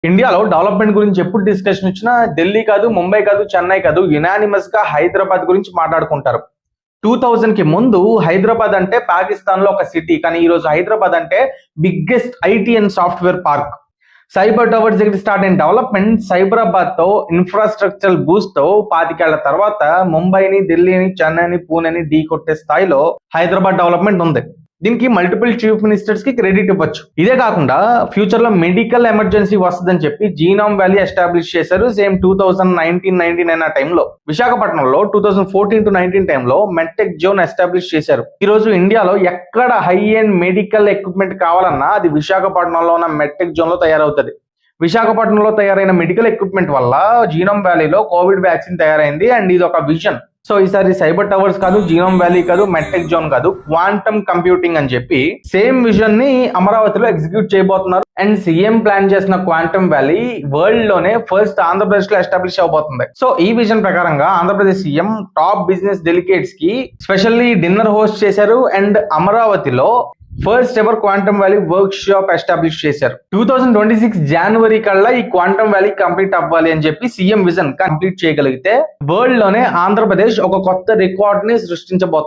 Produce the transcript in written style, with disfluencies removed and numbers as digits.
ఇండియాలో డెవలప్మెంట్ గురించి ఎప్పుడు డిస్కషన్ వచ్చినా ఢిల్లీ కాదు, ముంబై కాదు, చెన్నై కాదు, యునానిమస్ గా హైదరాబాద్ గురించి మాట్లాడుకుంటారు. 2000 కి ముందు హైదరాబాద్ అంటే పాకిస్తాన్ లో ఒక సిటీ, కానీ ఈ రోజు హైదరాబాద్ అంటే biggest IT and software park. Cyber towers దగ్గర స్టార్ట్ అయిన డెవలప్మెంట్ సైబరాబాద్ తో ఇన్ఫ్రాస్ట్రక్చర్ బూస్ట్ తో 25 ఏళ్ల తర్వాత ముంబైని, ఢిల్లీని, చెన్నైని, పూణేని ఢీ కొట్టే స్థాయిలో హైదరాబాద్ డెవలప్మెంట్ ఉంది. దీనికి మల్టిపుల్ చీఫ్ మినిస్టర్స్ కి క్రెడిట్ ఇవ్వచ్చు. ఇదే కాకుండా ఫ్యూచర్ లో మెడికల్ ఎమర్జెన్సీ వస్తుందని చెప్పి జీనోమ్ వ్యాలీ ఎస్టాబ్లిష్ చేశారు. సేమ్ 2019 ఆ టైంలో. విశాఖపట్నంలో 2014 to 19 టైంలో మెడ్టెక్ జోన్ ఎస్టాబ్లిష్ చేశారు. ఈ రోజు ఇండియాలో ఎక్కడ హై ఎండ్ మెడికల్ ఎక్విప్మెంట్ కావాలన్నా అది విశాఖపట్నంలో ఉన్న మెడ్టెక్ జోన్ లో తయారవుతుంది. విశాఖపట్నంలో తయారైన మెడికల్ ఎక్విప్మెంట్ వల్ల జీనోమ్ వ్యాలీలో కోవిడ్ వ్యాక్సిన్ తయారైంది. అండ్ ఇది ఒక విజన్. సో ఈసారి సైబర్ టవర్స్ కాదు, జీనోమ్ వ్యాలీ కాదు, మెడ్టెక్ జోన్ కాదు, క్వాంటమ్ కంప్యూటింగ్ అని చెప్పి సేమ్ విజన్ ని అమరావతిలో ఎగ్జిక్యూట్ చేయబోతున్నారు. అండ్ సీఎం ప్లాన్ చేసిన క్వాంటమ్ వ్యాలీ వరల్డ్ లోనే ఫస్ట్ ఆంధ్రప్రదేశ్ లో ఎస్టాబ్లిష్ అవబోతుంది. సో ఈ విజన్ ప్రకారంగా Andhra Pradesh CM top business delegates కి స్పెషల్లీ డిన్నర్ హోస్ట్ చేశారు. అండ్ అమరావతిలో first ever quantum valley work shop establish చేశారు. 2026 జనవరి కల్లా ఈ క్వాంటమ్ వ్యాలీ కంప్లీట్ అవ్వాలి అని చెప్పి సీఎం విజన్ కంప్లీట్ చేయగలిగితే వరల్డ్ లోనే ఆంధ్రప్రదేశ్ ఒక కొత్త రికార్డ్ ని సృష్టించబోతుంది.